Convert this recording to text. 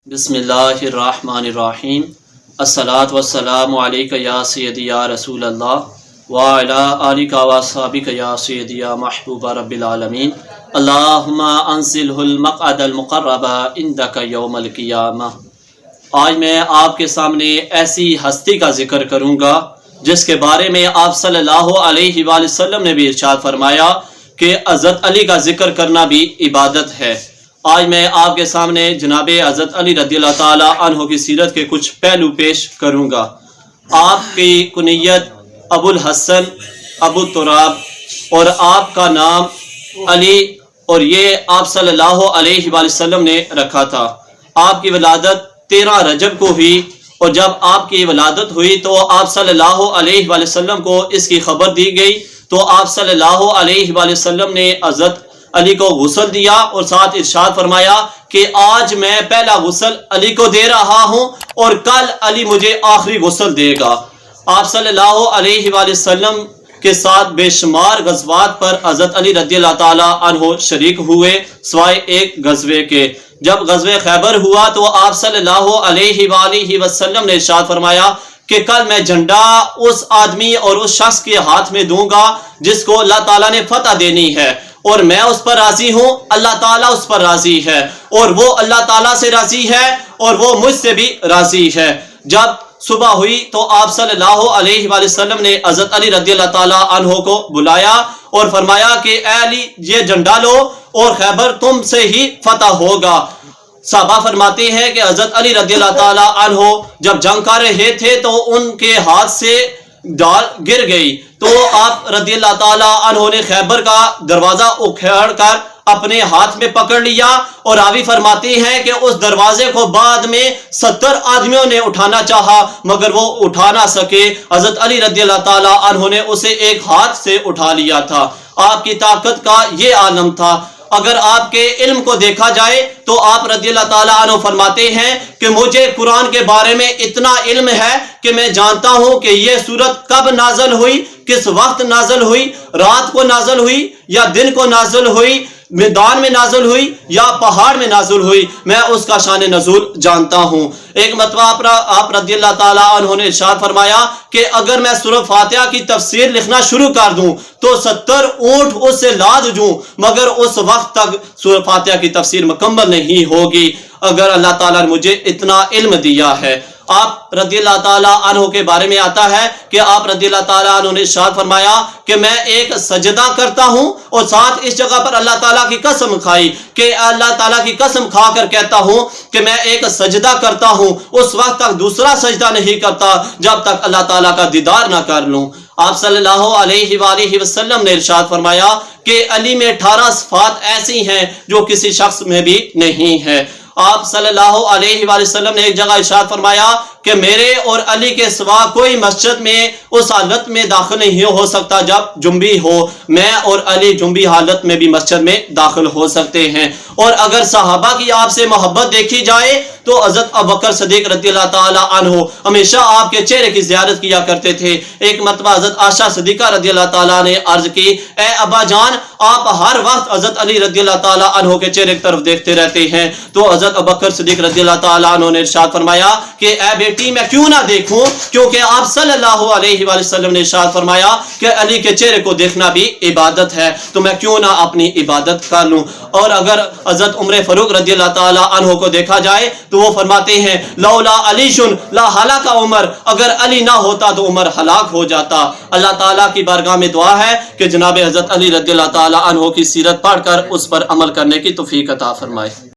बिस्मिल्लाहिर्रहमानिर्रहीम। अस्सलातु वस्सलामु अलैका या सय्यदी या रसूल अल्लाह व अला आलिका व अस्हाबिका या सय्यदी या महबूबा रब्बिल आलमीन। अल्लाहुम्मा अंज़िलहुल मक़अदल मुक़र्रबा इंदका यौमल क़ियामह। आज मैं आपके सामने ऐसी हस्ती का जिक्र करूँगा जिसके बारे में आप सल्लल्लाहु अलैहि वसल्लम ने भी इरशाद फरमाया कि हज़रत अली का जिक्र करना भी इबादत है। आज मैं आपके सामने जनाब हज़रत अली रज़ियल्लाहु ताला अन्हु की सीरत के कुछ पहलू पेश करूँगा। आपकी कुनियत अबुल हसन अबू तुराब और आपका नाम अली, और ये आप सल्लल्लाहु अलैहि वसल्लम ने रखा था। आपकी वलादत 13 रजब को हुई, और जब आपकी वलादत हुई तो आप सल्लल्लाहु अलैहि वसल्लम को इसकी खबर दी गई, तो आप सल्लल्लाहु अलैहि वसल्लम ने हज़रत अली को गुस्ल दिया और साथ इरशाद फरमाया कि आज मैं पहला गुस्ल अली को दे रहा हूं और कल अली मुझे आखिरी गुस्ल देगा। आप सल्लल्लाहु अलैहि वसल्लम के साथ बेशुमार गज़वात पर हज़रत अली रज़ियल्लाहु ताला अन्हु शरीक हुए, सिवाय एक गज़वे के। जब गज़वे खैबर हुआ तो आप सल्लल्लाहु अलैहि वसल्लम ने इरशाद फरमाया कि कल मैं झंडा उस आदमी और उस शख्स के हाथ में दूंगा जिसको अल्लाह ताला ने फतह देनी है, और मैं उस पर राजी हूं, अल्लाह ताला उस पर राजी है, और वो अल्लाह ताला से राजी है और वो मुझसे भी राजी है। जब सुबह हुई तो आप सल्लल्लाहु अलैहि वसल्लम ने हज़रत अली रज़ियल्लाहु ताला अन्हु को बुलाया और फरमाया कि ए अली, ये झंडा लो और खैबर तुमसे ही फतह होगा। साहबा फरमाते हैं कि हज़रत अली रज़ियल्लाहु ताला अन्हु जब जंग कर रहे थे तो उनके हाथ से डाल गिर गई, तो आप रज़ियल्लाहु ताला अन्हु ने खैबर का दरवाजा उखाड़ कर अपने हाथ में पकड़ लिया, और रावी फरमाते हैं कि उस दरवाजे को बाद में 70 आदमियों ने उठाना चाहा मगर वो उठा ना सके। हज़रत अली रज़ियल्लाहु ताला अन्हु ने उसे एक हाथ से उठा लिया था। आपकी ताकत का ये आलम था। अगर आपके इल्म को देखा जाए तो आप रज़ियल्लाहु ताला अन्हु फरमाते हैं कि मुझे कुरान के बारे में इतना इल्म है कि मैं जानता हूं कि यह सूरत कब नाज़िल हुई, किस वक्त नाज़िल हुई, रात को नाज़िल हुई या दिन को नाज़िल हुई, मैदान में नाज़िल हुई या पहाड़ में नाज़िल हुई, मैं उसका शान नज़ूल जानता हूँ। एक मरतबा आप रज़ियल्लाहु ताला अन्हु ने इरशाद फरमाया कि अगर मैं सूरह फातिहा की तफसीर लिखना शुरू कर दूं तो 70 ऊंट उससे लाद दूं मगर उस वक्त तक सूरह फातिहा की तफसीर मुकम्मल नहीं होगी। अगर अल्लाह ताला ने मुझे इतना इल्म दिया है। आप रज़ियल्लाहु ताला अन्हु के बारे में आता है कि आप रज़ियल्लाहु ताला अन्हु ने इरशाद फरमाया कि मैं एक सजदा करता हूं, और साथ इस जगह पर अल्लाह ताला की कसम खाई कि अल्लाह ताला की कसम खाकर कहता हूं कि मैं एक सजदा करता हूं, उस वक्त तक दूसरा सजदा नहीं करता जब तक अल्लाह ताला का दीदार ना कर लूं। आप सल्लल्लाहु अलैहि वसल्लम ने इरशाद फरमाया कि अली में 18 सिफात ऐसी हैं जो किसी शख्स में भी नहीं है। आप सल्लल्लाहु अलैहि वसल्लम ने एक जगह इरशाद फरमाया कि मेरे और अली के सिवा कोई मस्जिद में उस हालत में दाखिल नहीं हो सकता जब जुम्बी हो। मैं और अली जुम्बी हालत में भी मस्जिद में दाखिल हो सकते हैं। और अगर सहाबा की आपसे मोहब्बत देखी जाए तो हज़रत अबू बकर सिद्दीक़ रज़ियल्लाहु ताला अन्हु हमेशा आपके चेहरे की ज़ियारत किया करते थे। एक मरतबा हज़रत आयशा सिद्दीक़ा रज़ियल्लाहु ताला ने अर्ज की, ए अब्बा जान, आप हर वक्त हज़रत अली रज़ियल्लाहु ताला अन्हु के चेहरे की तरफ देखते रहते हैं। तो हज़रत अबू बकर सिद्दीक़ रज़ियल्लाहु ताला अन्हु ने इरशाद फरमाया कि ए बेटी, मैं क्यों ना देखूं, क्योंकि आप सल्लल्लाहु अलैहि वसल्लम ने इरशाद फरमाया कि अली के चेहरे को देखना भी इबादत है, तो मैं क्यों ना अपनी इबादत कर लूं। और अगर हज़रत उमर फारूक रज़ियल्लाहु ताला अन्हु को देखा जाए तो वो फरमाते हैं, लौला अलीशुन ला हलाका उमर, अगर अली ना होता तो उमर हलाक हो जाता। अल्लाह ताला की बारगाह में दुआ है कि जनाब हज़रत अली रज़ियल्लाहु ताला अन्हु की सीरत पढ़कर उस पर अमल करने की तौफीक अता फरमाए।